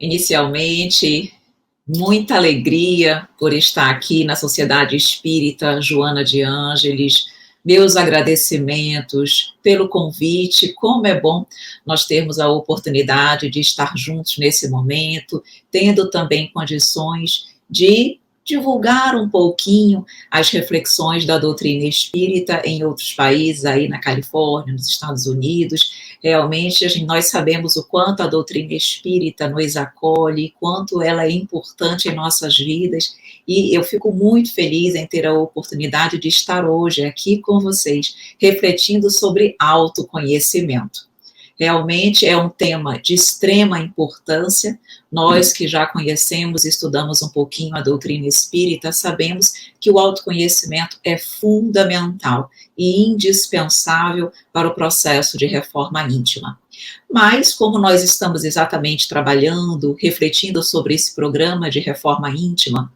Inicialmente, muita alegria por estar aqui na Sociedade Espírita Joana de Ângeles. Meus agradecimentos pelo convite. Como é bom nós termos a oportunidade de estar juntos nesse momento, tendo também condições de divulgar um pouquinho as reflexões da doutrina espírita em outros países, aí na Califórnia, nos Estados Unidos. Realmente, nós sabemos o quanto a doutrina espírita nos acolhe, quanto ela é importante em nossas vidas, e eu fico muito feliz em ter a oportunidade de estar hoje aqui com vocês, refletindo sobre autoconhecimento. Realmente é um tema de extrema importância. Nós que já conhecemos, estudamos um pouquinho a doutrina espírita, sabemos que o autoconhecimento é fundamental e indispensável para o processo de reforma íntima. Mas, como nós estamos exatamente trabalhando, refletindo sobre esse programa de reforma íntima,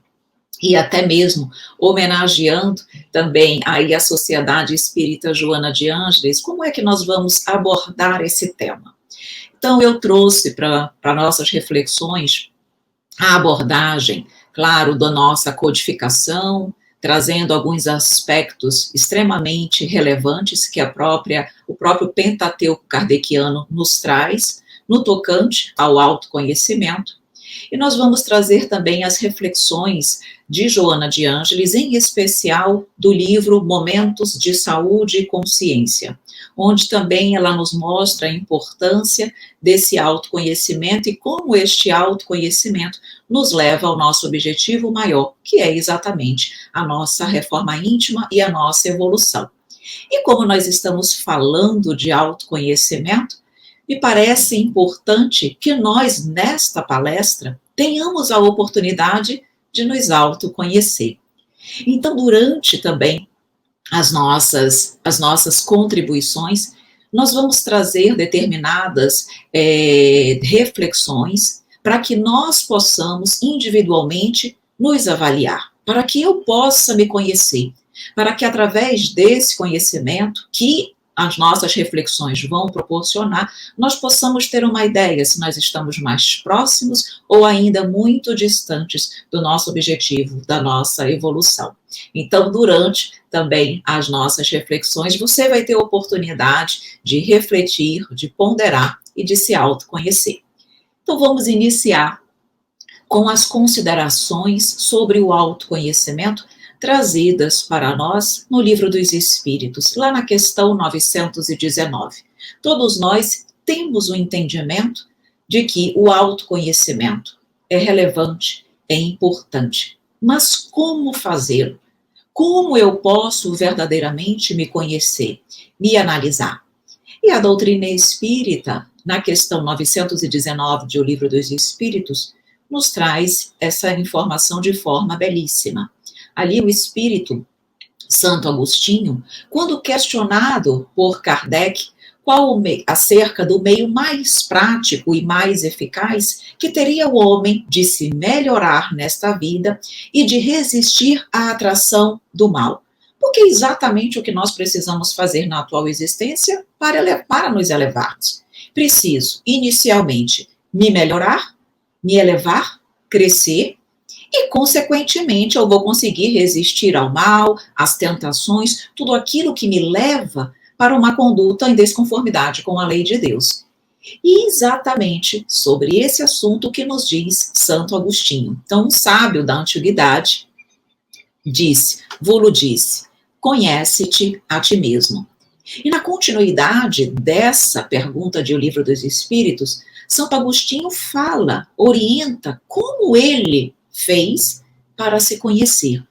e até mesmo homenageando também aí a Sociedade Espírita Joana de Ângeles, como é que nós vamos abordar esse tema? Então, eu trouxe para nossas reflexões a abordagem, claro, da nossa codificação, trazendo alguns aspectos extremamente relevantes que o próprio Pentateuco kardeciano nos traz, no tocante ao autoconhecimento. E nós vamos trazer também as reflexões de Joana de Ângeles, em especial do livro Momentos de Saúde e Consciência, onde também ela nos mostra a importância desse autoconhecimento e como este autoconhecimento nos leva ao nosso objetivo maior, que é exatamente a nossa reforma íntima e a nossa evolução. E como nós estamos falando de autoconhecimento, me parece importante que nós, nesta palestra, tenhamos a oportunidade de nos autoconhecer. Então, durante também as nossas contribuições, nós vamos trazer determinadas reflexões para que nós possamos individualmente nos avaliar, para que eu possa me conhecer, para que através desse conhecimento que as nossas reflexões vão proporcionar, nós possamos ter uma ideia se nós estamos mais próximos ou ainda muito distantes do nosso objetivo, da nossa evolução. Então, durante também as nossas reflexões, você vai ter a oportunidade de refletir, de ponderar e de se autoconhecer. Então, vamos iniciar com as considerações sobre o autoconhecimento trazidas para nós no Livro dos Espíritos, lá na questão 919. Todos nós temos o entendimento de que o autoconhecimento é relevante, é importante. Mas como fazê-lo? Como eu posso verdadeiramente me conhecer, me analisar? E a doutrina espírita, na questão 919 do Livro dos Espíritos, nos traz essa informação de forma belíssima. Ali o espírito Santo Agostinho, quando questionado por Kardec acerca do meio mais prático e mais eficaz que teria o homem de se melhorar nesta vida e de resistir à atração do mal. Porque é exatamente o que nós precisamos fazer na atual existência para nos elevarmos. Preciso, inicialmente, me melhorar, me elevar, crescer, e, consequentemente, eu vou conseguir resistir ao mal, às tentações, tudo aquilo que me leva para uma conduta em desconformidade com a lei de Deus. E exatamente sobre esse assunto que nos diz Santo Agostinho. Então, um sábio da antiguidade disse, conhece-te a ti mesmo. E na continuidade dessa pergunta de O Livro dos Espíritos, Santo Agostinho orienta como ele fez para se conhecer.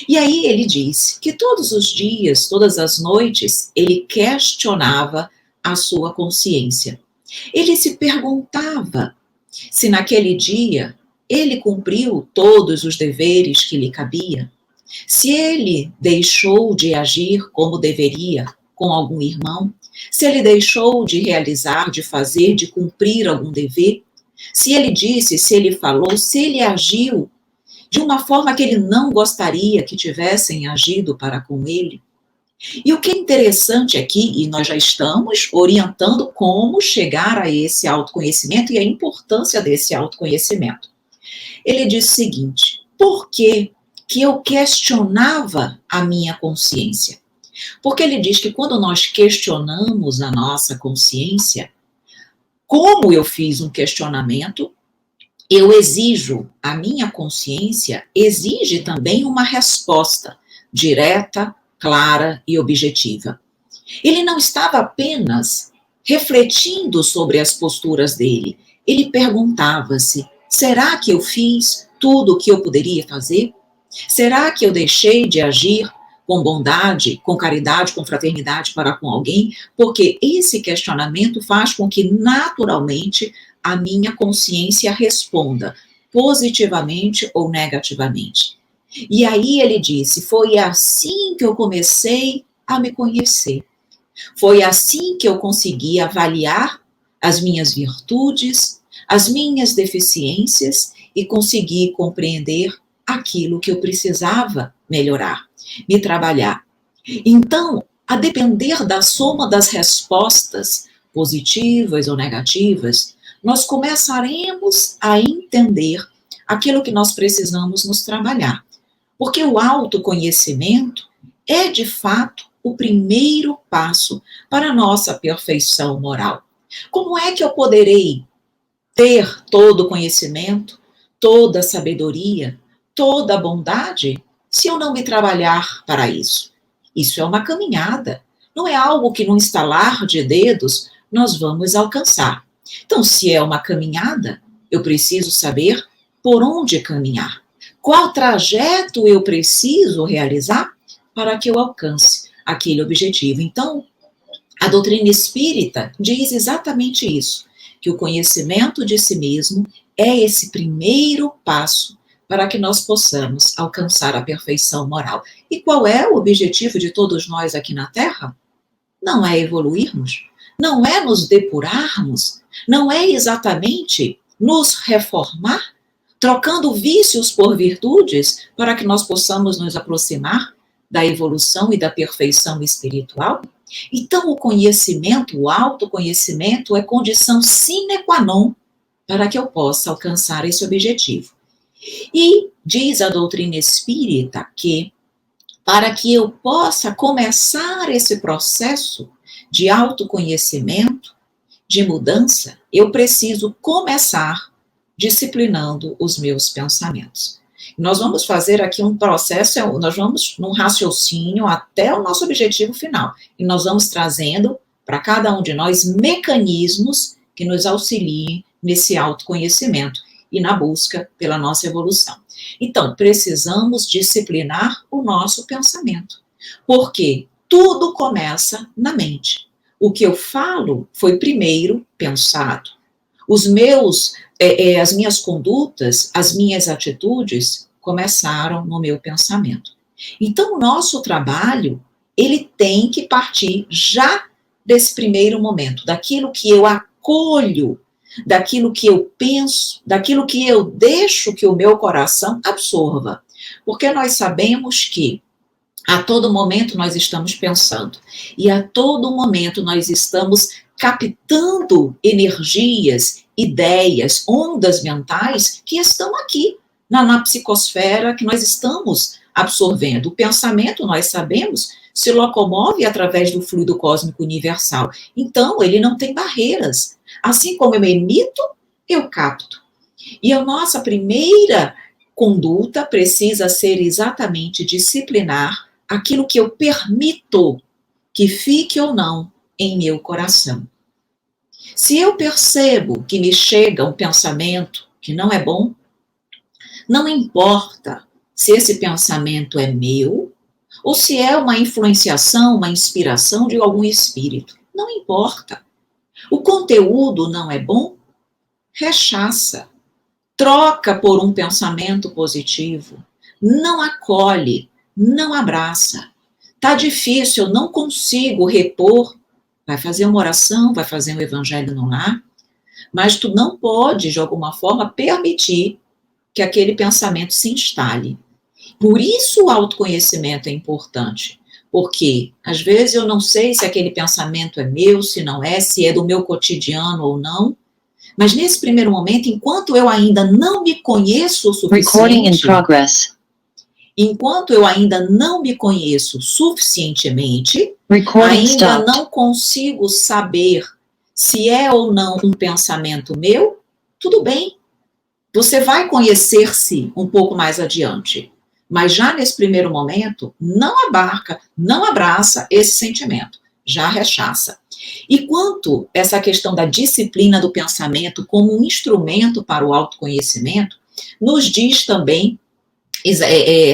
E aí ele diz que todos os dias, todas as noites, ele questionava a sua consciência. Ele se perguntava se naquele dia ele cumpriu todos os deveres que lhe cabia, se ele deixou de agir como deveria com algum irmão, se ele deixou de realizar, de fazer, de cumprir algum dever, se ele disse, se ele falou, se ele agiu de uma forma que ele não gostaria que tivessem agido para com ele. E o que é interessante aqui, e nós já estamos orientando como chegar a esse autoconhecimento e a importância desse autoconhecimento. Ele diz o seguinte: por que eu questionava a minha consciência? Porque ele diz que quando nós questionamos a nossa consciência, como eu fiz um questionamento, eu exijo, a minha consciência exige também uma resposta direta, clara e objetiva. Ele não estava apenas refletindo sobre as posturas dele, ele perguntava-se: será que eu fiz tudo o que eu poderia fazer? Será que eu deixei de agir com bondade, com caridade, com fraternidade para com alguém? Porque esse questionamento faz com que, naturalmente, a minha consciência responda positivamente ou negativamente. E aí ele disse: foi assim que eu comecei a me conhecer. Foi assim que eu consegui avaliar as minhas virtudes, as minhas deficiências e consegui compreender aquilo que eu precisava melhorar, me trabalhar. Então, a depender da soma das respostas, positivas ou negativas, nós começaremos a entender aquilo que nós precisamos nos trabalhar. Porque o autoconhecimento é, de fato, o primeiro passo para a nossa perfeição moral. Como é que eu poderei ter todo o conhecimento, toda a sabedoria, toda a bondade, se eu não me trabalhar para isso? Isso é uma caminhada, não é algo que num estalar de dedos nós vamos alcançar. Então, se é uma caminhada, eu preciso saber por onde caminhar. Qual trajeto eu preciso realizar para que eu alcance aquele objetivo? Então, a doutrina espírita diz exatamente isso, que o conhecimento de si mesmo é esse primeiro passo para que nós possamos alcançar a perfeição moral. E qual é o objetivo de todos nós aqui na Terra? Não é evoluirmos, não é nos depurarmos, não é exatamente nos reformar, trocando vícios por virtudes para que nós possamos nos aproximar da evolução e da perfeição espiritual? Então, o conhecimento, o autoconhecimento é condição sine qua non para que eu possa alcançar esse objetivo. E diz a doutrina espírita que, para que eu possa começar esse processo de autoconhecimento, de mudança, eu preciso começar disciplinando os meus pensamentos. Nós vamos fazer aqui um processo, nós vamos num raciocínio até o nosso objetivo final. E nós vamos trazendo para cada um de nós mecanismos que nos auxiliem nesse autoconhecimento e na busca pela nossa evolução. Então, precisamos disciplinar o nosso pensamento, porque tudo começa na mente. O que eu falo foi primeiro pensado. As minhas condutas, as minhas atitudes começaram no meu pensamento. Então, o nosso trabalho, ele tem que partir já desse primeiro momento, daquilo que eu acolho, daquilo que eu penso, daquilo que eu deixo que o meu coração absorva. Porque nós sabemos que a todo momento nós estamos pensando e a todo momento nós estamos captando energias, ideias, ondas mentais que estão aqui na psicosfera que nós estamos absorvendo. O pensamento, nós sabemos, se locomove através do fluido cósmico universal. Então, ele não tem barreiras. Assim como eu emito, eu capto. E a nossa primeira conduta precisa ser exatamente disciplinar aquilo que eu permito que fique ou não em meu coração. Se eu percebo que me chega um pensamento que não é bom, não importa se esse pensamento é meu ou se é uma influenciação, uma inspiração de algum espírito. Não importa. O conteúdo não é bom, rechaça. Troca por um pensamento positivo. Não acolhe, não abraça. Tá difícil, eu não consigo repor. Vai fazer uma oração, vai fazer um evangelho no lar, mas tu não pode, de alguma forma, permitir que aquele pensamento se instale. Por isso o autoconhecimento é importante, Porque, às vezes, eu não sei se aquele pensamento é meu, se não é, se é do meu cotidiano ou não. Mas, nesse primeiro momento, enquanto eu ainda não me conheço o suficiente, enquanto eu ainda não me conheço suficientemente, ainda não consigo saber se é ou não um pensamento meu, tudo bem. Você vai conhecer-se um pouco mais adiante. Mas já nesse primeiro momento, não abarca, não abraça esse sentimento, já rechaça. E quanto essa questão da disciplina do pensamento como um instrumento para o autoconhecimento, nos diz também,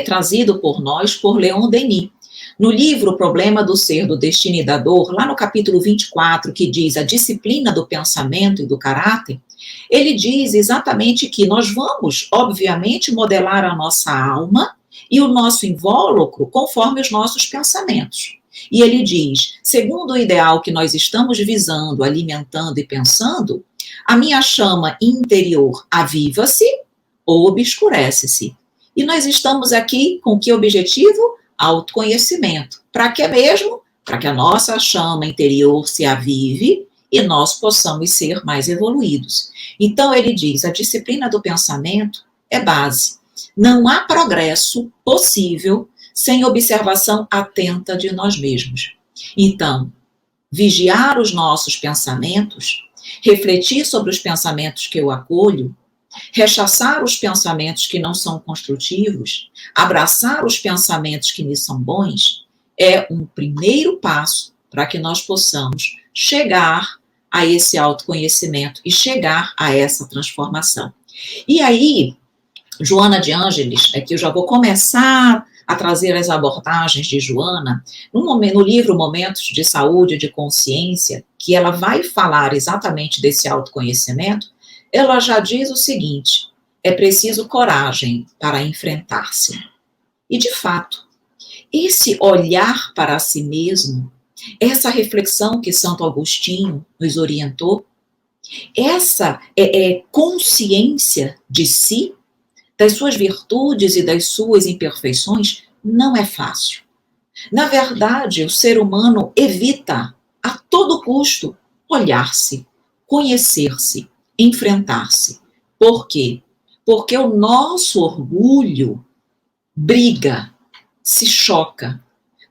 trazido por nós, por Leon Denis. No livro O Problema do Ser, do Destino e da Dor, lá no capítulo 24, que diz a disciplina do pensamento e do caráter, ele diz exatamente que nós vamos, obviamente, modelar a nossa alma e o nosso invólucro conforme os nossos pensamentos. E ele diz, segundo o ideal que nós estamos visando, alimentando e pensando, a minha chama interior aviva-se ou obscurece-se. E nós estamos aqui com que objetivo? Autoconhecimento. Para que mesmo? Para que a nossa chama interior se avive e nós possamos ser mais evoluídos. Então, ele diz, a disciplina do pensamento é base. Não há progresso possível sem observação atenta de nós mesmos. Então, vigiar os nossos pensamentos, refletir sobre os pensamentos que eu acolho, rechaçar os pensamentos que não são construtivos, abraçar os pensamentos que me são bons, é um primeiro passo para que nós possamos chegar a esse autoconhecimento e chegar a essa transformação. E aí, Joana de Ângeles, aqui eu já vou começar a trazer as abordagens de Joana, no livro Momentos de Saúde e de Consciência, que ela vai falar exatamente desse autoconhecimento, ela já diz o seguinte, é preciso coragem para enfrentar-se. E, de fato, esse olhar para si mesmo, essa reflexão que Santo Agostinho nos orientou, essa consciência de si, das suas virtudes e das suas imperfeições, não é fácil. Na verdade, o ser humano evita, a todo custo, olhar-se, conhecer-se, enfrentar-se. Por quê? Porque o nosso orgulho briga, se choca.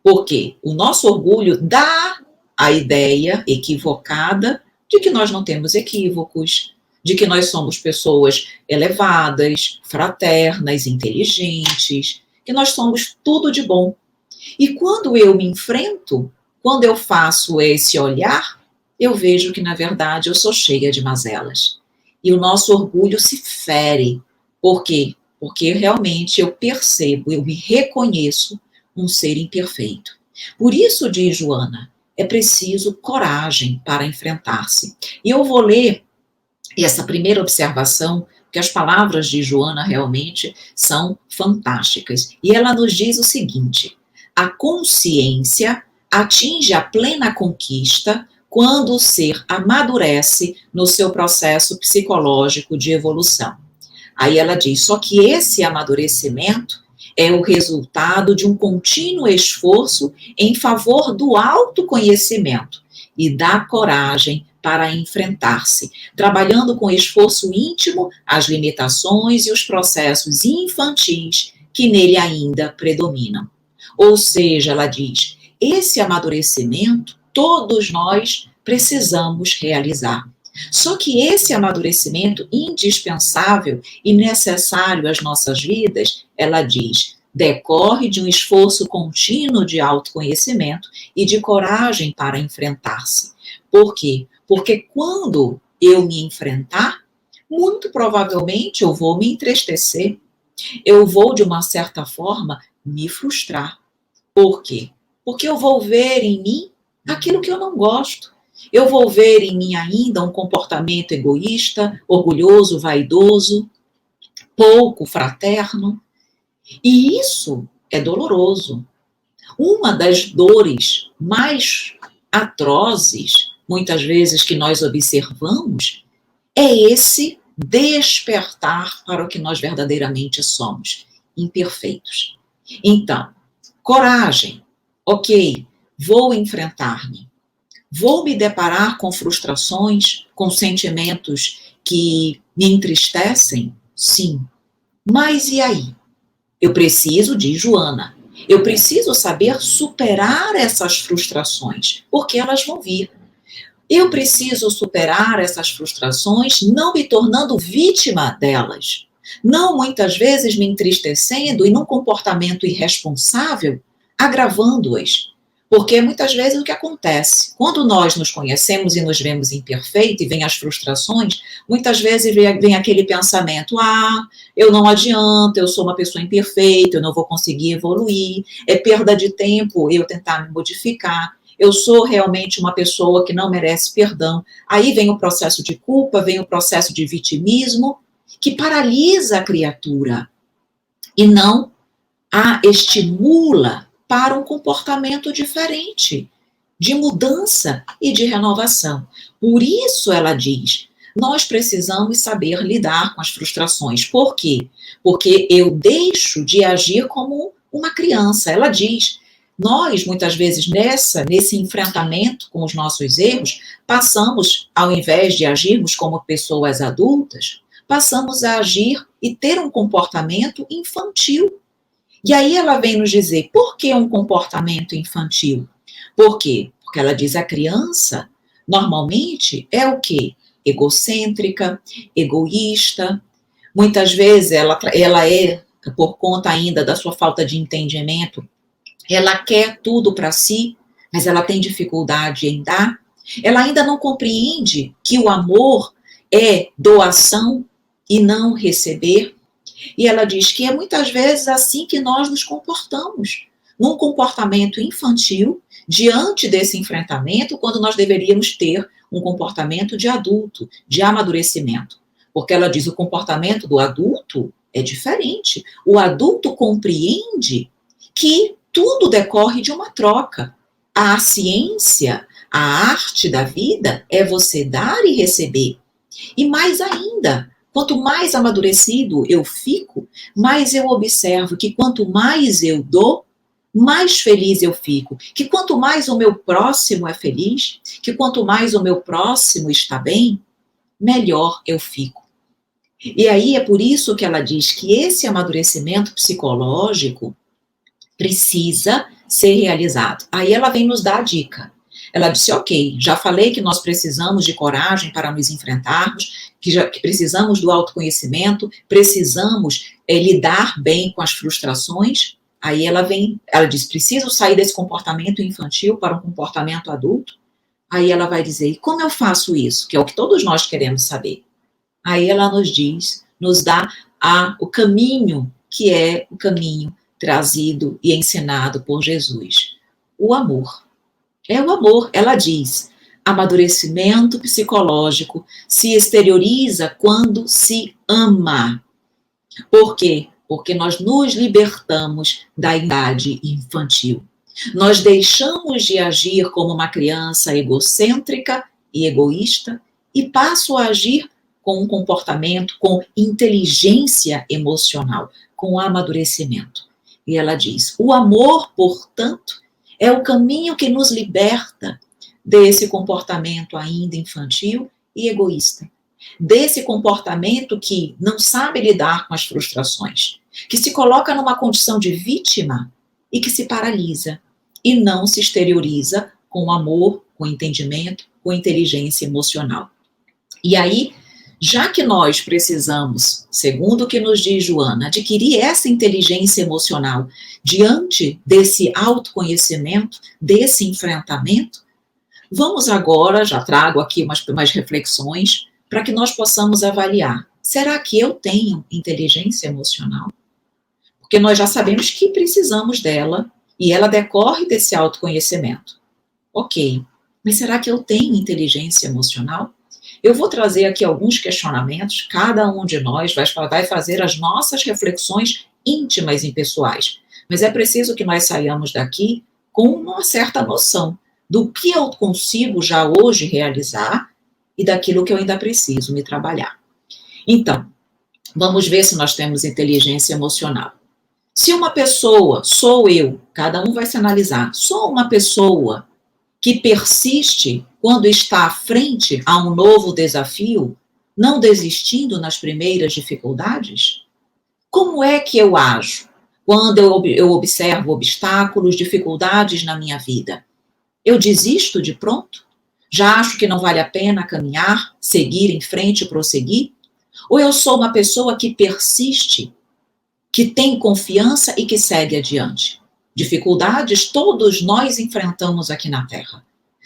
Porque o nosso orgulho dá a ideia equivocada de que nós não temos equívocos, de que nós somos pessoas elevadas, fraternas, inteligentes, que nós somos tudo de bom. E quando eu me enfrento, quando eu faço esse olhar, eu vejo que, na verdade, eu sou cheia de mazelas. E o nosso orgulho se fere. Por quê? Porque realmente eu percebo, eu me reconheço um ser imperfeito. Por isso, diz Joana, é preciso coragem para enfrentar-se. E eu vou ler essa primeira observação, que as palavras de Joana realmente são fantásticas. E ela nos diz o seguinte, a consciência atinge a plena conquista quando o ser amadurece no seu processo psicológico de evolução. Aí ela diz, só que esse amadurecimento é o resultado de um contínuo esforço em favor do autoconhecimento e da coragem para enfrentar-se, trabalhando com esforço íntimo as limitações e os processos infantis que nele ainda predominam. Ou seja, ela diz, esse amadurecimento todos nós precisamos realizar. Só que esse amadurecimento indispensável e necessário às nossas vidas, ela diz, decorre de um esforço contínuo de autoconhecimento e de coragem para enfrentar-se. Por quê? Porque quando eu me enfrentar, muito provavelmente eu vou me entristecer, eu vou, de uma certa forma, me frustrar. Por quê? Porque eu vou ver em mim aquilo que eu não gosto. Eu vou ver em mim ainda um comportamento egoísta, orgulhoso, vaidoso, pouco fraterno. E isso é doloroso. Uma das dores mais atrozes, muitas vezes, que nós observamos, é esse despertar para o que nós verdadeiramente somos, imperfeitos. Então, coragem. Ok, vou enfrentar-me. Vou me deparar com frustrações, com sentimentos que me entristecem? Sim. Mas e aí? Eu preciso, diz Joana, eu preciso saber superar essas frustrações, porque elas vão vir. Eu preciso superar essas frustrações não me tornando vítima delas, não muitas vezes me entristecendo e num comportamento irresponsável, agravando-as. Porque muitas vezes o que acontece, quando nós nos conhecemos e nos vemos imperfeitos e vem as frustrações, muitas vezes vem aquele pensamento, eu não adianto, eu sou uma pessoa imperfeita, eu não vou conseguir evoluir, é perda de tempo eu tentar me modificar, eu sou realmente uma pessoa que não merece perdão. Aí vem o processo de culpa, vem o processo de vitimismo, que paralisa a criatura e não a estimula para um comportamento diferente, de mudança e de renovação. Por isso ela diz, nós precisamos saber lidar com as frustrações. Por quê? Porque eu deixo de agir como uma criança. Ela diz, nós, muitas vezes, nesse enfrentamento com os nossos erros, passamos, ao invés de agirmos como pessoas adultas, passamos a agir e ter um comportamento infantil. E aí ela vem nos dizer, por que um comportamento infantil? Por quê? Porque ela diz, a criança, normalmente, é o quê? Egocêntrica, egoísta. Muitas vezes ela é, por conta ainda da sua falta de entendimento, ela quer tudo para si, mas ela tem dificuldade em dar. Ela ainda não compreende que o amor é doação e não receber. E ela diz que é muitas vezes assim que nós nos comportamos, num comportamento infantil, diante desse enfrentamento, quando nós deveríamos ter um comportamento de adulto, de amadurecimento. Porque ela diz, o comportamento do adulto é diferente. O adulto compreende que tudo decorre de uma troca. A ciência, a arte da vida é você dar e receber. E mais ainda, quanto mais amadurecido eu fico, mais eu observo que quanto mais eu dou, mais feliz eu fico. Que quanto mais o meu próximo é feliz, que quanto mais o meu próximo está bem, melhor eu fico. E aí é por isso que ela diz que esse amadurecimento psicológico precisa ser realizado. Aí ela vem nos dar a dica. Ela disse, ok, já falei que nós precisamos de coragem para nos enfrentarmos, que precisamos do autoconhecimento, precisamos lidar bem com as frustrações. Aí ela diz, preciso sair desse comportamento infantil para um comportamento adulto. Aí ela vai dizer, e como eu faço isso? Que é o que todos nós queremos saber. Aí ela nos diz, nos dá o caminho, que é o caminho trazido e ensinado por Jesus. O amor. É o amor, ela diz. Amadurecimento psicológico se exterioriza quando se ama. Por quê? Porque nós nos libertamos da idade infantil. Nós deixamos de agir como uma criança egocêntrica e egoísta e passo a agir com um comportamento, com inteligência emocional, com amadurecimento. E ela diz, o amor, portanto, é o caminho que nos liberta desse comportamento ainda infantil e egoísta. Desse comportamento que não sabe lidar com as frustrações, que se coloca numa condição de vítima e que se paralisa e não se exterioriza com amor, com entendimento, com inteligência emocional. E aí, já que nós precisamos, segundo o que nos diz Joana, adquirir essa inteligência emocional diante desse autoconhecimento, desse enfrentamento, vamos agora, já trago aqui umas reflexões, para que nós possamos avaliar, será que eu tenho inteligência emocional? Porque nós já sabemos que precisamos dela, e ela decorre desse autoconhecimento. Ok, mas será que eu tenho inteligência emocional? Eu vou trazer aqui alguns questionamentos, cada um de nós vai fazer as nossas reflexões íntimas e pessoais, mas é preciso que nós saiamos daqui com uma certa noção do que eu consigo já hoje realizar e daquilo que eu ainda preciso me trabalhar. Então, vamos ver se nós temos inteligência emocional. Se uma pessoa, sou eu, cada um vai se analisar, sou uma pessoa que persiste quando está à frente a um novo desafio, não desistindo nas primeiras dificuldades? Como é que eu ajo quando eu observo obstáculos, dificuldades na minha vida? Eu desisto de pronto? Já acho que não vale a pena caminhar, seguir em frente, prosseguir? Ou eu sou uma pessoa que persiste, que tem confiança e que segue adiante? Dificuldades todos nós enfrentamos aqui na Terra.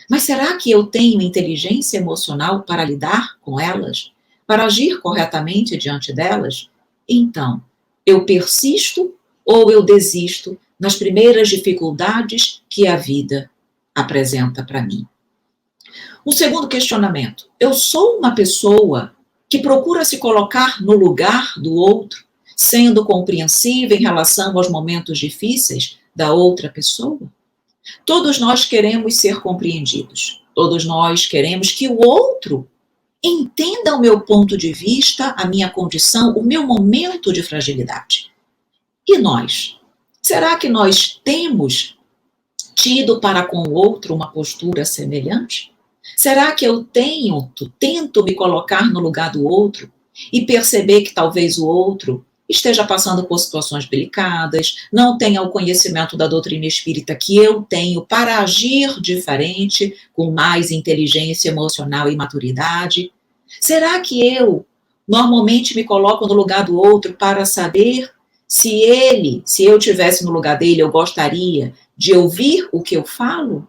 Mas será que eu tenho inteligência emocional para lidar com elas? Para agir corretamente diante delas? Então, eu persisto ou eu desisto nas primeiras dificuldades que a vida apresenta para mim? O segundo questionamento: eu sou uma pessoa que procura se colocar no lugar do outro, sendo compreensiva em relação aos momentos difíceis da outra pessoa? Todos nós queremos ser compreendidos. Todos nós queremos que o outro entenda o meu ponto de vista, a minha condição, o meu momento de fragilidade. E nós? Será que nós temos tido para com o outro uma postura semelhante? Será que eu tento me colocar no lugar do outro e perceber que talvez o outro esteja passando por situações delicadas, não tenha o conhecimento da doutrina espírita que eu tenho para agir diferente, com mais inteligência emocional e maturidade? Será que eu normalmente me coloco no lugar do outro para saber se eu tivesse no lugar dele, eu gostaria de ouvir o que eu falo?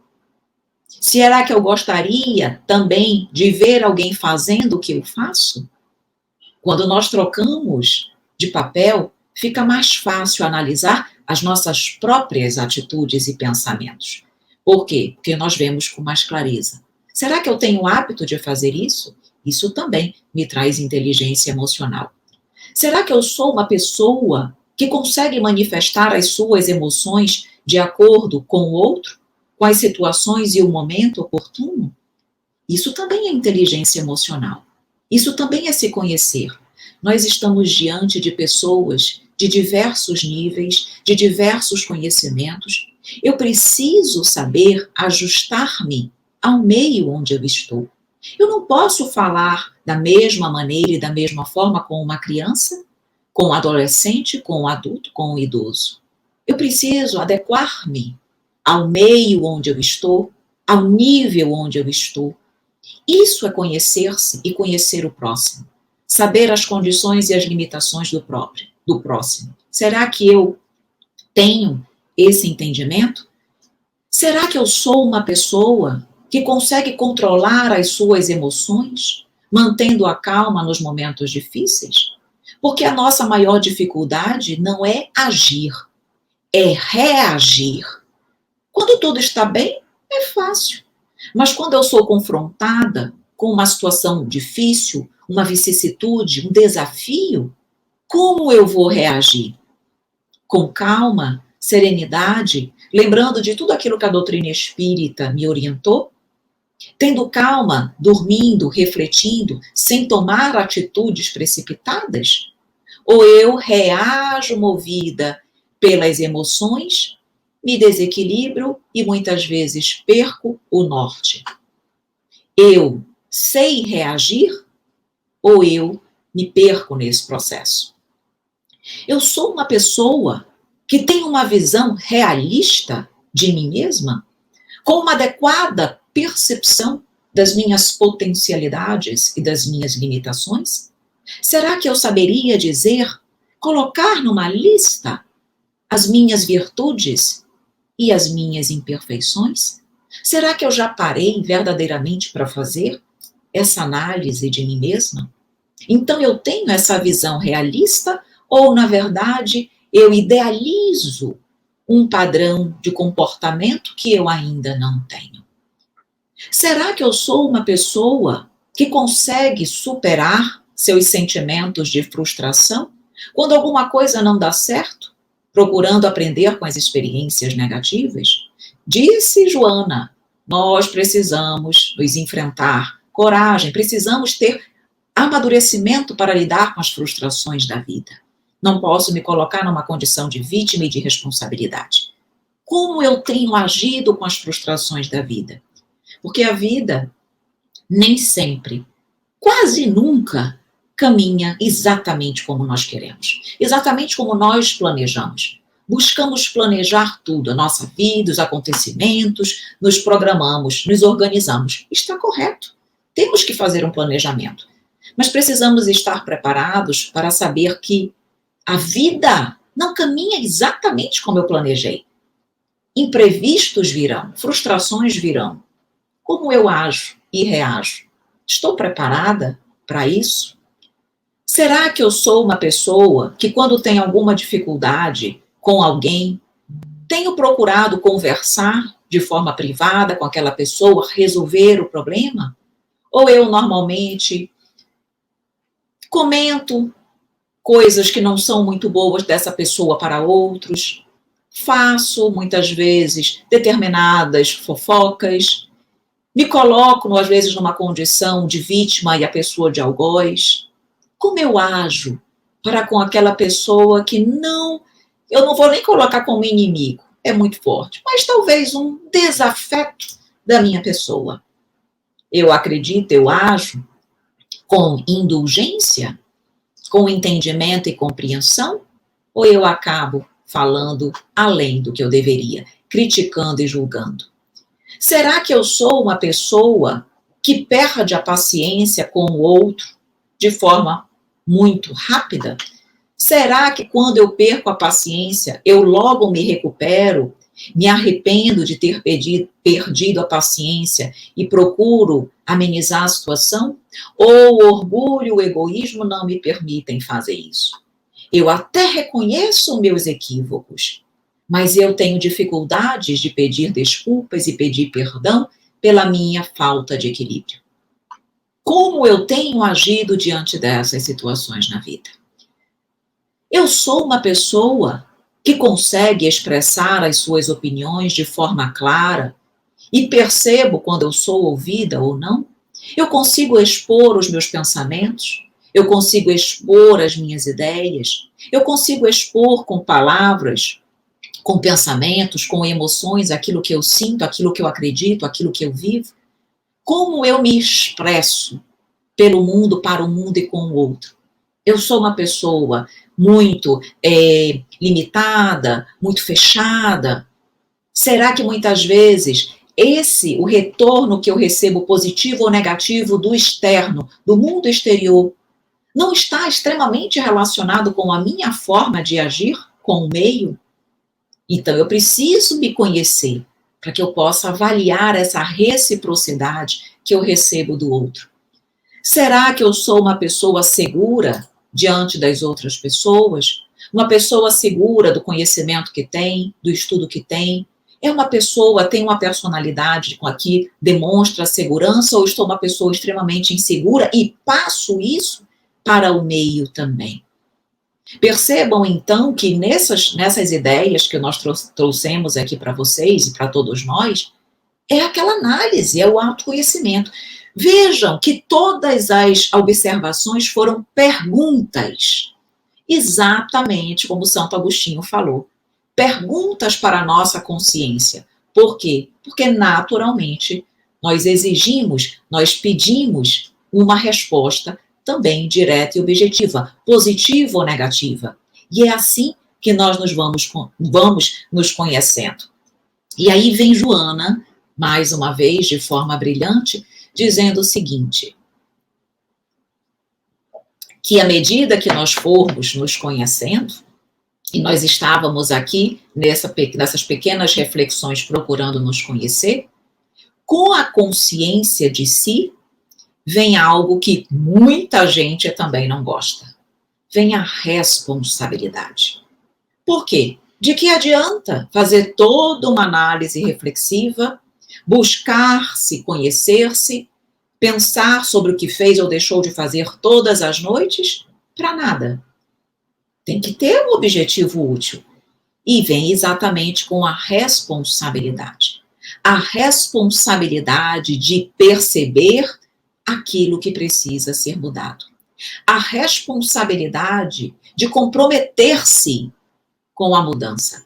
Será que eu gostaria também de ver alguém fazendo o que eu faço? Quando nós trocamos de papel, fica mais fácil analisar as nossas próprias atitudes e pensamentos. Por quê? Porque nós vemos com mais clareza. Será que eu tenho o hábito de fazer isso? Isso também me traz inteligência emocional. Será que eu sou uma pessoa que consegue manifestar as suas emoções de acordo com o outro, com as situações e o momento oportuno? Isso também é inteligência emocional. Isso também é se conhecer. Nós estamos diante de pessoas de diversos níveis, de diversos conhecimentos. Eu preciso saber ajustar-me ao meio onde eu estou. Eu não posso falar da mesma maneira e da mesma forma com uma criança, com um adolescente, com um adulto, com um idoso. Eu preciso adequar-me ao meio onde eu estou, ao nível onde eu estou. Isso é conhecer-se e conhecer o próximo. Saber as condições e as limitações do próximo. Será que eu tenho esse entendimento? Será que eu sou uma pessoa que consegue controlar as suas emoções, mantendo a calma nos momentos difíceis? Porque a nossa maior dificuldade não é agir, é reagir. Quando tudo está bem, é fácil. Mas quando eu sou confrontada com uma situação difícil, uma vicissitude, um desafio, como eu vou reagir? Com calma, serenidade, lembrando de tudo aquilo que a doutrina espírita me orientou? Tendo calma, dormindo, refletindo, sem tomar atitudes precipitadas? Ou eu reajo movida pelas emoções, me desequilibro e muitas vezes perco o norte? Eu sei reagir ou eu me perco nesse processo? Eu sou uma pessoa que tem uma visão realista de mim mesma, com uma adequada percepção das minhas potencialidades e das minhas limitações? Será que eu saberia dizer, colocar numa lista as minhas virtudes e as minhas imperfeições? Será que eu já parei verdadeiramente para fazer essa análise de mim mesma? Então eu tenho essa visão realista ou, na verdade, eu idealizo um padrão de comportamento que eu ainda não tenho? Será que eu sou uma pessoa que consegue superar seus sentimentos de frustração quando alguma coisa não dá certo, procurando aprender com as experiências negativas? Disse Joana, nós precisamos nos enfrentar, coragem, precisamos ter amadurecimento para lidar com as frustrações da vida. Não posso me colocar numa condição de vítima e de responsabilidade. Como eu tenho agido com as frustrações da vida? Porque a vida nem sempre, quase nunca, caminha exatamente como nós queremos, exatamente como nós planejamos. Buscamos planejar tudo, a nossa vida, os acontecimentos, nos programamos, nos organizamos. Está correto. Temos que fazer um planejamento. Mas precisamos estar preparados para saber que a vida não caminha exatamente como eu planejei. Imprevistos virão, frustrações virão. Como eu ajo e reajo? Estou preparada para isso? Será que eu sou uma pessoa que, quando tem alguma dificuldade com alguém, tenho procurado conversar de forma privada com aquela pessoa, resolver o problema? Ou eu normalmente comento coisas que não são muito boas dessa pessoa para outros, faço muitas vezes determinadas fofocas, me coloco às vezes numa condição de vítima e a pessoa de algoz. Como eu ajo para com aquela pessoa que eu não vou nem colocar como inimigo, é muito forte, mas talvez um desafeto da minha pessoa. Eu acredito, eu ajo com indulgência, com entendimento e compreensão, ou eu acabo falando além do que eu deveria, criticando e julgando? Será que eu sou uma pessoa que perde a paciência com o outro de forma muito rápida? Será que quando eu perco a paciência, eu logo me recupero, me arrependo de ter perdido a paciência e procuro amenizar a situação? Ou o orgulho e o egoísmo não me permitem fazer isso? Eu até reconheço meus equívocos, mas eu tenho dificuldades de pedir desculpas e pedir perdão pela minha falta de equilíbrio. Como eu tenho agido diante dessas situações na vida? Eu sou uma pessoa que consegue expressar as suas opiniões de forma clara e percebo quando eu sou ouvida ou não? Eu consigo expor os meus pensamentos? Eu consigo expor as minhas ideias? Eu consigo expor com palavras, com pensamentos, com emoções, aquilo que eu sinto, aquilo que eu acredito, aquilo que eu vivo? Como eu me expresso pelo mundo, para o mundo e com o outro? Eu sou uma pessoa muito limitada, muito fechada? Será que muitas vezes o retorno que eu recebo, positivo ou negativo, do externo, do mundo exterior, não está extremamente relacionado com a minha forma de agir com o meio? Então, eu preciso me conhecer para que eu possa avaliar essa reciprocidade que eu recebo do outro. Será que eu sou uma pessoa segura diante das outras pessoas? Uma pessoa segura do conhecimento que tem, do estudo que tem? É uma pessoa, tem uma personalidade que demonstra segurança, ou estou uma pessoa extremamente insegura e passo isso para o meio também? Percebam, então, que nessas ideias que nós trouxemos aqui para vocês e para todos nós, é aquela análise, é o autoconhecimento. Vejam que todas as observações foram perguntas, exatamente como Santo Agostinho falou. Perguntas para a nossa consciência. Por quê? Porque naturalmente nós exigimos, nós pedimos uma resposta também direta e objetiva, positiva ou negativa. E é assim que nós vamos nos conhecendo. E aí vem Joana, mais uma vez, de forma brilhante, dizendo o seguinte, que à medida que nós formos nos conhecendo, e nós estávamos aqui nessas pequenas reflexões procurando nos conhecer, com a consciência de si, vem algo que muita gente também não gosta. Vem a responsabilidade. Por quê? De que adianta fazer toda uma análise reflexiva, buscar-se, conhecer-se, pensar sobre o que fez ou deixou de fazer todas as noites? Para nada. Tem que ter um objetivo útil. E vem exatamente com a responsabilidade. A responsabilidade de perceber aquilo que precisa ser mudado. A responsabilidade de comprometer-se com a mudança.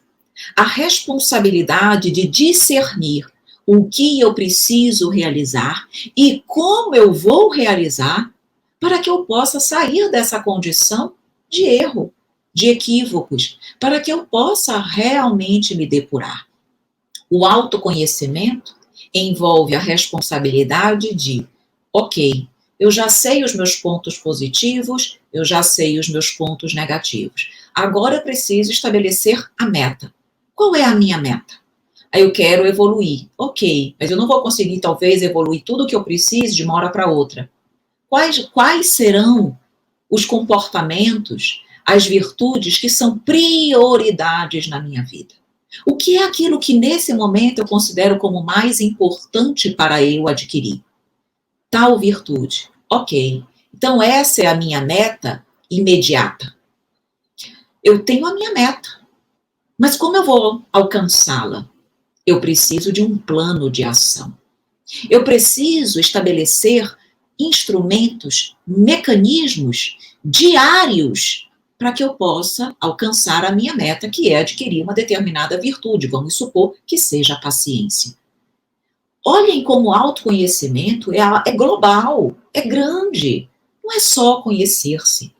A responsabilidade de discernir o que eu preciso realizar e como eu vou realizar para que eu possa sair dessa condição de erro, de equívocos, para que eu possa realmente me depurar. O autoconhecimento envolve a responsabilidade de, ok, eu já sei os meus pontos positivos, eu já sei os meus pontos negativos. Agora eu preciso estabelecer a meta. Qual é a minha meta? Aí eu quero evoluir. Ok, mas eu não vou conseguir, talvez, evoluir tudo o que eu preciso de uma hora para outra. Quais serão os comportamentos, as virtudes que são prioridades na minha vida? O que é aquilo que nesse momento eu considero como mais importante para eu adquirir? Tal virtude. Ok. Então essa é a minha meta imediata. Eu tenho a minha meta, mas como eu vou alcançá-la? Eu preciso de um plano de ação. Eu preciso estabelecer instrumentos, mecanismos diários para que eu possa alcançar a minha meta, que é adquirir uma determinada virtude. Vamos supor que seja a paciência. Olhem como o autoconhecimento é global, é grande. Não é só conhecer-se.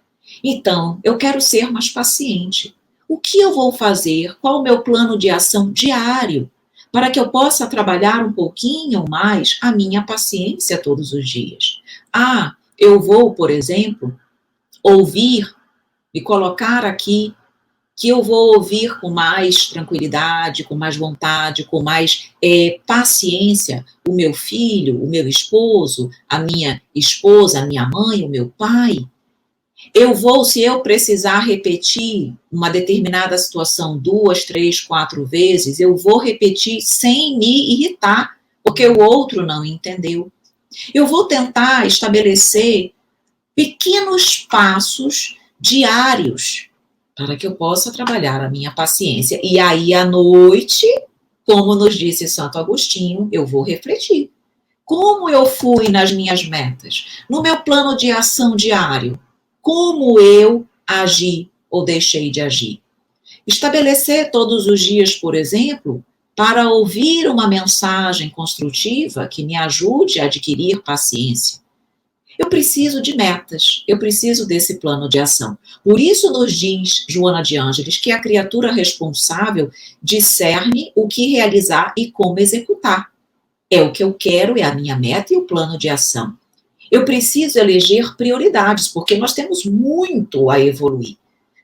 Então, eu quero ser mais paciente. O que eu vou fazer? Qual o meu plano de ação diário? Para que eu possa trabalhar um pouquinho mais a minha paciência todos os dias. Ah, eu vou, por exemplo, ouvir, me colocar aqui, que eu vou ouvir com mais tranquilidade, com mais vontade, com mais paciência o meu filho, o meu esposo, a minha esposa, a minha mãe, o meu pai. Eu vou, se eu precisar repetir uma determinada situação 2, 3, 4 vezes, eu vou repetir sem me irritar, porque o outro não entendeu. Eu vou tentar estabelecer pequenos passos diários para que eu possa trabalhar a minha paciência. E aí, à noite, como nos disse Santo Agostinho, eu vou refletir. Como eu fui nas minhas metas? No meu plano de ação diário? Como eu agi ou deixei de agir? Estabelecer todos os dias, por exemplo, para ouvir uma mensagem construtiva que me ajude a adquirir paciência. Eu preciso de metas, eu preciso desse plano de ação. Por isso nos diz Joana de Ângeles que a criatura responsável discerne o que realizar e como executar. É o que eu quero, é a minha meta e o plano de ação. Eu preciso eleger prioridades, porque nós temos muito a evoluir.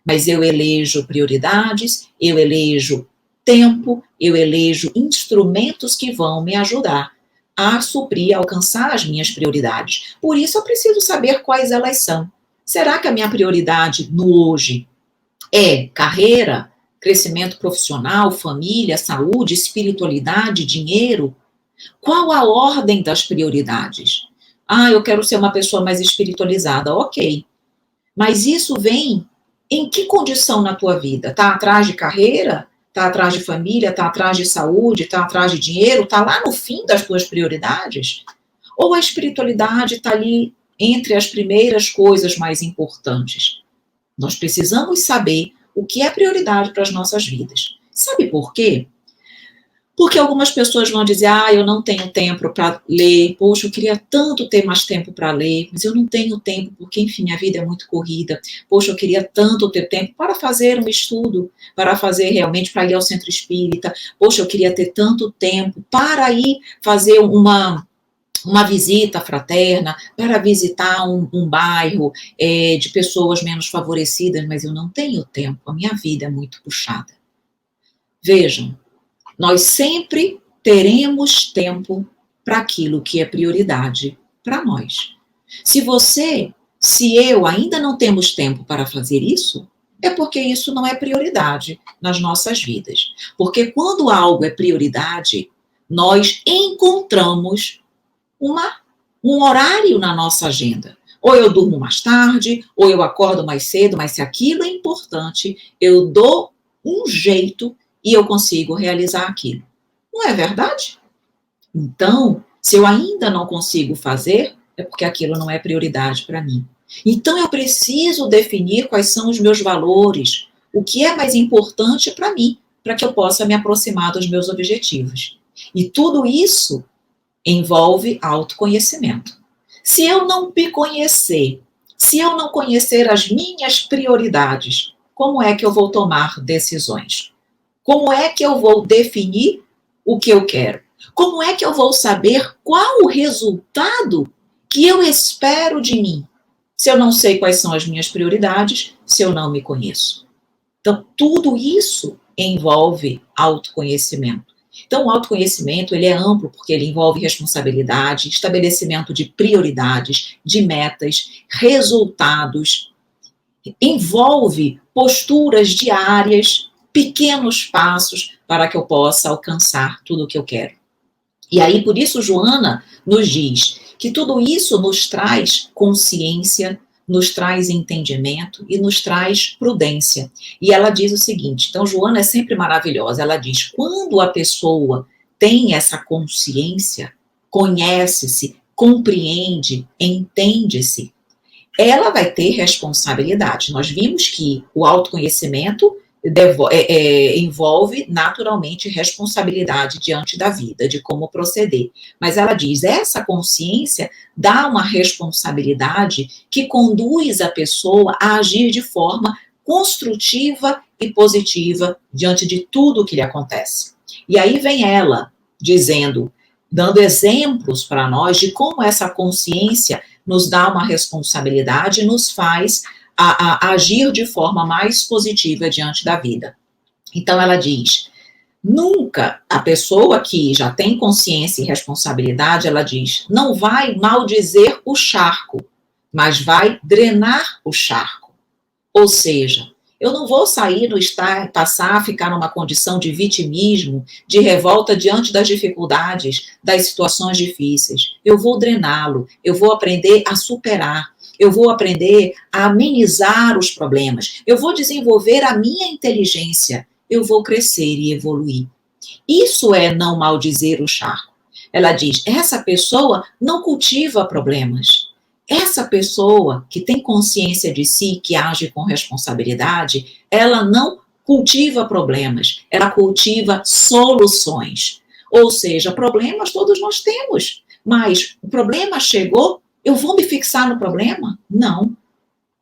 Mas eu elejo prioridades, eu elejo tempo, eu elejo instrumentos que vão me ajudar a suprir, a alcançar as minhas prioridades. Por isso eu preciso saber quais elas são. Será que a minha prioridade no hoje é carreira, crescimento profissional, família, saúde, espiritualidade, dinheiro? Qual a ordem das prioridades? Ah, eu quero ser uma pessoa mais espiritualizada. Ok. Mas isso vem em que condição na tua vida? Está atrás de carreira? Está atrás de família? Está atrás de saúde? Está atrás de dinheiro? Está lá no fim das tuas prioridades? Ou a espiritualidade está ali entre as primeiras coisas mais importantes? Nós precisamos saber o que é prioridade para as nossas vidas. Sabe por quê? Porque algumas pessoas vão dizer, eu não tenho tempo para ler, poxa, eu queria tanto ter mais tempo para ler, mas eu não tenho tempo, porque, enfim, a vida é muito corrida. Poxa, eu queria tanto ter tempo para fazer um estudo, para fazer realmente, para ir ao centro espírita. Poxa, eu queria ter tanto tempo para ir fazer uma visita fraterna, para visitar um bairro de pessoas menos favorecidas, mas eu não tenho tempo, a minha vida é muito puxada. Vejam, nós sempre teremos tempo para aquilo que é prioridade para nós. Se eu ainda não temos tempo para fazer isso, é porque isso não é prioridade nas nossas vidas. Porque quando algo é prioridade, nós encontramos um horário na nossa agenda. Ou eu durmo mais tarde, ou eu acordo mais cedo, mas se aquilo é importante, eu dou um jeito e eu consigo realizar aquilo. Não é verdade? Então, se eu ainda não consigo fazer, é porque aquilo não é prioridade para mim. Então eu preciso definir quais são os meus valores, o que é mais importante para mim, para que eu possa me aproximar dos meus objetivos. E tudo isso envolve autoconhecimento. Se eu não me conhecer, se eu não conhecer as minhas prioridades, como é que eu vou tomar decisões? Como é que eu vou definir o que eu quero? Como é que eu vou saber qual o resultado que eu espero de mim, se eu não sei quais são as minhas prioridades, se eu não me conheço? Então, tudo isso envolve autoconhecimento. Então, o autoconhecimento, ele é amplo, porque ele envolve responsabilidade, estabelecimento de prioridades, de metas, resultados, envolve posturas diárias, pequenos passos para que eu possa alcançar tudo o que eu quero. E aí, por isso, Joana nos diz que tudo isso nos traz consciência, nos traz entendimento e nos traz prudência. E ela diz o seguinte, então Joana é sempre maravilhosa, ela diz, quando a pessoa tem essa consciência, conhece-se, compreende, entende-se, ela vai ter responsabilidade. Nós vimos que o autoconhecimento envolve naturalmente responsabilidade diante da vida, de como proceder. Mas ela diz, essa consciência dá uma responsabilidade que conduz a pessoa a agir de forma construtiva e positiva diante de tudo o que lhe acontece. E aí vem ela dizendo, dando exemplos para nós de como essa consciência nos dá uma responsabilidade e nos faz a agir de forma mais positiva diante da vida. Então ela diz, nunca a pessoa que já tem consciência e responsabilidade, ela diz, não vai maldizer o charco, mas vai drenar o charco. Ou seja, eu não vou sair no passar a ficar numa condição de vitimismo, de revolta diante das dificuldades, das situações difíceis. Eu vou drená-lo, eu vou aprender a superar, eu vou aprender a amenizar os problemas, eu vou desenvolver a minha inteligência, eu vou crescer e evoluir. Isso é não maldizer o charco. Ela diz, essa pessoa não cultiva problemas. Essa pessoa que tem consciência de si, que age com responsabilidade, ela não cultiva problemas, ela cultiva soluções. Ou seja, problemas todos nós temos, mas o problema chegou, eu vou me fixar no problema? Não.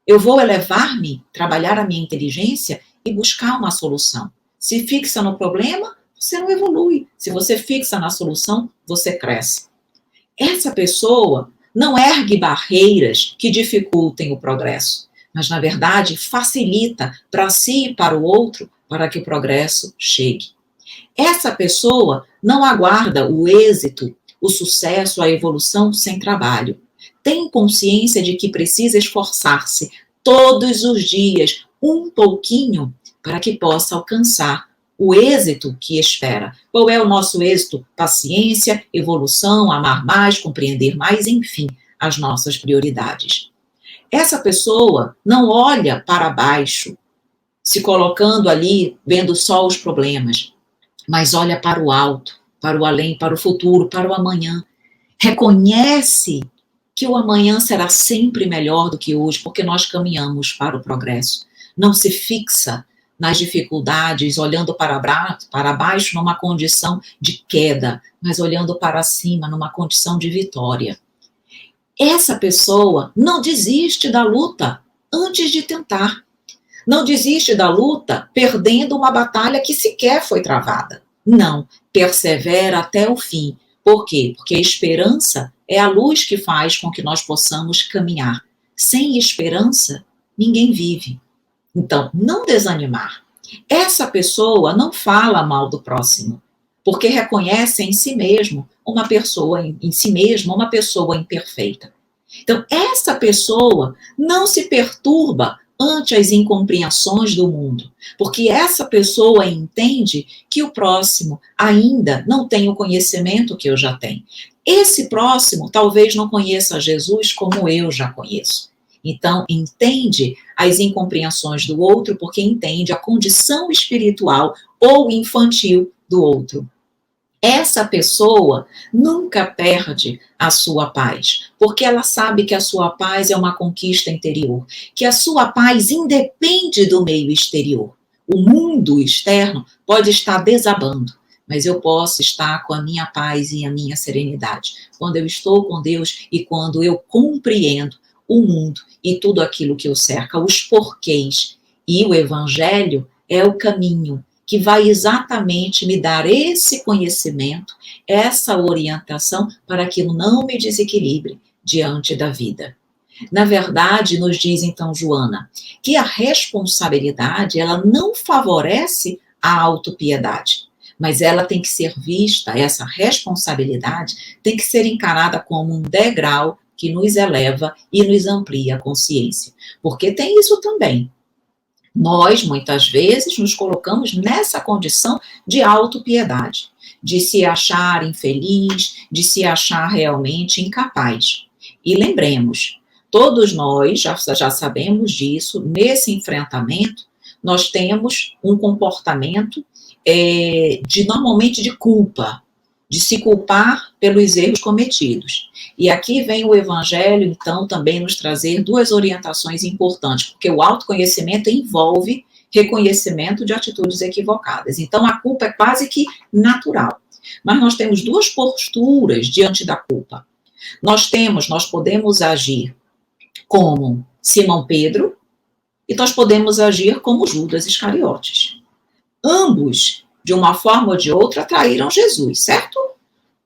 Eu vou elevar-me, trabalhar a minha inteligência e buscar uma solução. Se fixa no problema, você não evolui. Se você fixa na solução, você cresce. Essa pessoa não ergue barreiras que dificultem o progresso, mas, na verdade, facilita para si e para o outro para que o progresso chegue. Essa pessoa não aguarda o êxito, o sucesso, a evolução sem trabalho. Tem consciência de que precisa esforçar-se todos os dias, um pouquinho, para que possa alcançar o êxito que espera. Qual é o nosso êxito? Paciência, evolução, amar mais, compreender mais, enfim, as nossas prioridades. Essa pessoa não olha para baixo, se colocando ali, vendo só os problemas, mas olha para o alto, para o além, para o futuro, para o amanhã. Reconhece que o amanhã será sempre melhor do que hoje, porque nós caminhamos para o progresso. Não se fixa nas dificuldades, olhando para baixo numa condição de queda, mas olhando para cima numa condição de vitória. Essa pessoa não desiste da luta antes de tentar. Não desiste da luta perdendo uma batalha que sequer foi travada. Não, persevera até o fim. Por quê? Porque a esperança é a luz que faz com que nós possamos caminhar. Sem esperança, ninguém vive. Então, não desanimar. Essa pessoa não fala mal do próximo, porque reconhece em si mesmo uma pessoa, em si mesma, uma pessoa imperfeita. Então, essa pessoa não se perturba ante as incompreensões do mundo, porque essa pessoa entende que o próximo ainda não tem o conhecimento que eu já tenho. Esse próximo talvez não conheça Jesus como eu já conheço. Então, entende as incompreensões do outro porque entende a condição espiritual ou infantil do outro. essa pessoa nunca perde a sua paz, porque ela sabe que a sua paz é uma conquista interior, que a sua paz independe do meio exterior. O mundo externo pode estar desabando, mas eu posso estar com a minha paz e a minha serenidade. Quando eu estou com Deus e quando eu compreendo o mundo e tudo aquilo que o cerca, os porquês. E o Evangelho é o caminho que vai exatamente me dar esse conhecimento, essa orientação para que eu não me desequilibre diante da vida. Na verdade, nos diz então Joana, que a responsabilidade, ela não favorece a autopiedade, mas ela tem que ser vista, essa responsabilidade tem que ser encarada como um degrau que nos eleva e nos amplia a consciência. Porque tem isso também. Nós, muitas vezes, nos colocamos nessa condição de autopiedade, de se achar infeliz, de se achar realmente incapaz. E lembremos, todos nós já sabemos disso, nesse enfrentamento, nós temos um comportamento normalmente de culpa, de se culpar pelos erros cometidos. E aqui vem o Evangelho, então, também nos trazer duas orientações importantes, porque o autoconhecimento envolve reconhecimento de atitudes equivocadas. Então, a culpa é quase que natural. Mas nós temos duas posturas diante da culpa. Nós podemos agir como Simão Pedro e nós podemos agir como Judas Iscariotes. Ambos, de uma forma ou de outra, traíram Jesus, certo?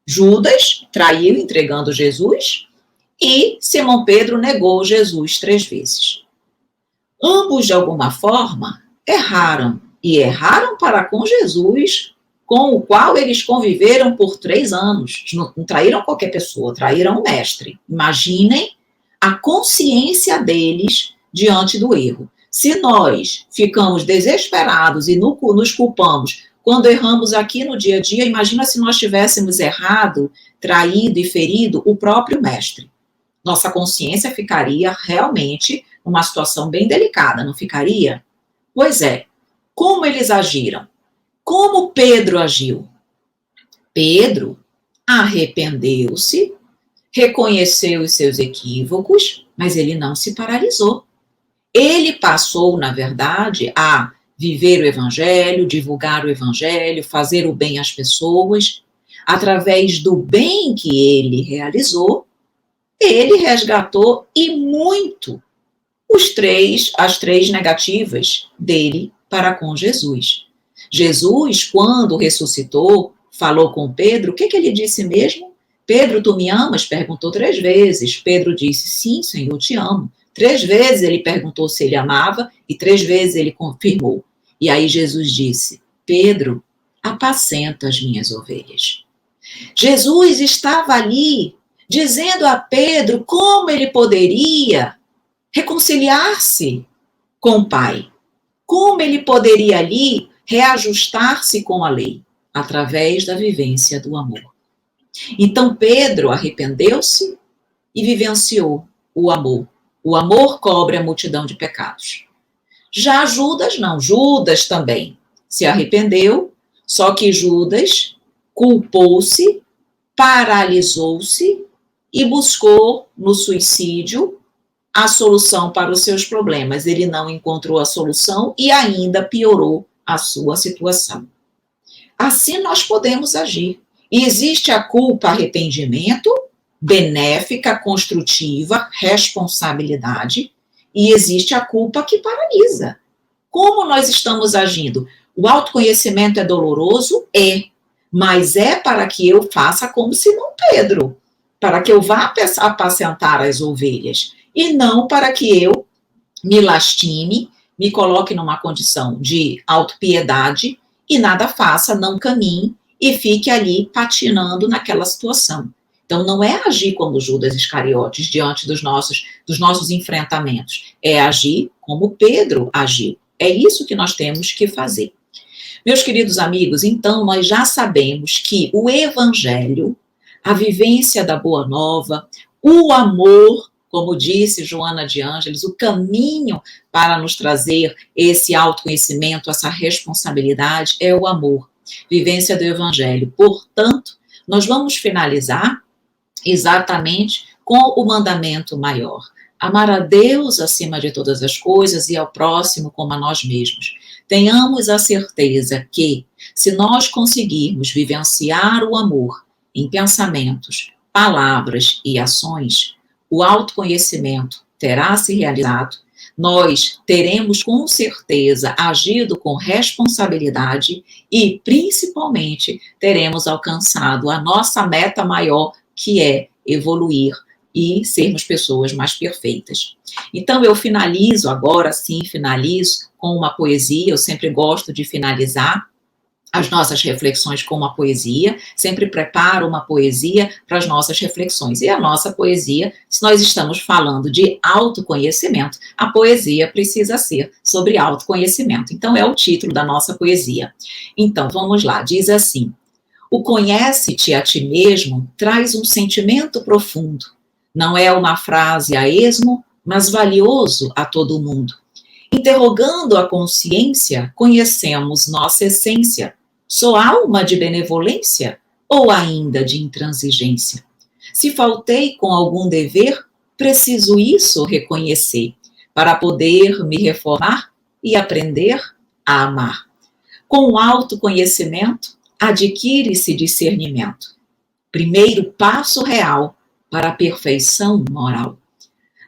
Judas traiu entregando Jesus e Simão Pedro negou Jesus 3 vezes. Ambos, de alguma forma, erraram, e erraram para com Jesus, com o qual eles conviveram por 3 anos. Não traíram qualquer pessoa, traíram o mestre. Imaginem a consciência deles diante do erro. Se nós ficamos desesperados e nos culpamos quando erramos aqui no dia a dia, imagina se nós tivéssemos errado, traído e ferido o próprio mestre. Nossa consciência ficaria realmente numa situação bem delicada, não ficaria? Pois é. Como eles agiram? Como Pedro agiu? Pedro arrependeu-se, reconheceu os seus equívocos, mas ele não se paralisou. Ele passou, na verdade, a viver o Evangelho, divulgar o Evangelho, fazer o bem às pessoas. Através do bem que ele realizou, ele resgatou e muito as três negativas dele para com Jesus. Jesus, quando ressuscitou, falou com Pedro, o que ele disse mesmo? Pedro, tu me amas? Perguntou 3 vezes. Pedro disse, sim, Senhor, eu te amo. 3 vezes ele perguntou se ele amava e 3 vezes ele confirmou. E aí Jesus disse, Pedro, apacenta as minhas ovelhas. Jesus estava ali dizendo a Pedro como ele poderia reconciliar-se com o Pai. Como ele poderia ali reajustar-se com a lei, através da vivência do amor. Então Pedro arrependeu-se e vivenciou o amor. O amor cobre a multidão de pecados. Já Judas não, Judas também se arrependeu, só que Judas culpou-se, paralisou-se e buscou no suicídio a solução para os seus problemas. Ele não encontrou a solução e ainda piorou a sua situação. Assim nós podemos agir. E existe a culpa, arrependimento, benéfica, construtiva, responsabilidade, e existe a culpa que paralisa. Como nós estamos agindo? O autoconhecimento é doloroso? É, mas é para que eu faça como Simão Pedro, para que eu vá apacentar as ovelhas, e não para que eu me lastime, me coloque numa condição de autopiedade e nada faça, não caminhe e fique ali patinando naquela situação. Então, não é agir como Judas Iscariotes diante dos nossos enfrentamentos, é agir como Pedro agiu. É isso que nós temos que fazer. Meus queridos amigos, então, nós já sabemos que o Evangelho, a vivência da Boa Nova, o amor, como disse Joana de Ângeles, o caminho para nos trazer esse autoconhecimento, essa responsabilidade é o amor. vivência do Evangelho. Portanto, nós vamos finalizar exatamente com o mandamento maior. Amar a Deus acima de todas as coisas e ao próximo como a nós mesmos. Tenhamos a certeza que, se nós conseguirmos vivenciar o amor em pensamentos, palavras e ações, o autoconhecimento terá se realizado, nós teremos com certeza agido com responsabilidade e, principalmente, teremos alcançado a nossa meta maior, que é evoluir e sermos pessoas mais perfeitas. Então, eu finalizo agora, sim, finalizo com uma poesia. Eu sempre gosto de finalizar as nossas reflexões com uma poesia, sempre preparo uma poesia para as nossas reflexões. E a nossa poesia, se nós estamos falando de autoconhecimento, a poesia precisa ser sobre autoconhecimento. Então, é o título da nossa poesia. Então, vamos lá, diz assim: o conhece-te a ti mesmo traz um sentimento profundo. Não é uma frase a esmo, mas valioso a todo mundo. Interrogando a consciência, conhecemos nossa essência. Sou alma de benevolência ou ainda de intransigência? Se faltei com algum dever, preciso isso reconhecer, para poder me reformar e aprender a amar. Com o autoconhecimento, adquire-se discernimento. Primeiro passo real para a perfeição moral.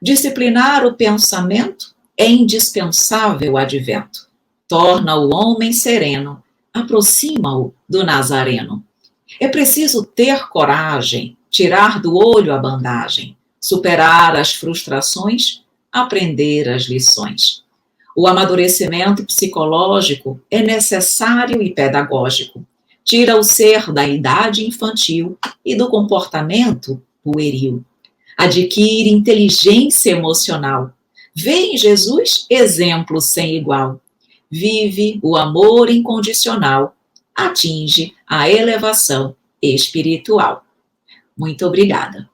Disciplinar o pensamento é indispensável advento. Torna o homem sereno, aproxima-o do Nazareno. É preciso ter coragem, tirar do olho a bandagem, superar as frustrações, aprender as lições. O amadurecimento psicológico é necessário e pedagógico. Tira o ser da idade infantil e do comportamento pueril. Adquire inteligência emocional. Vê em Jesus exemplo sem igual. Vive o amor incondicional. Atinge a elevação espiritual. Muito obrigada.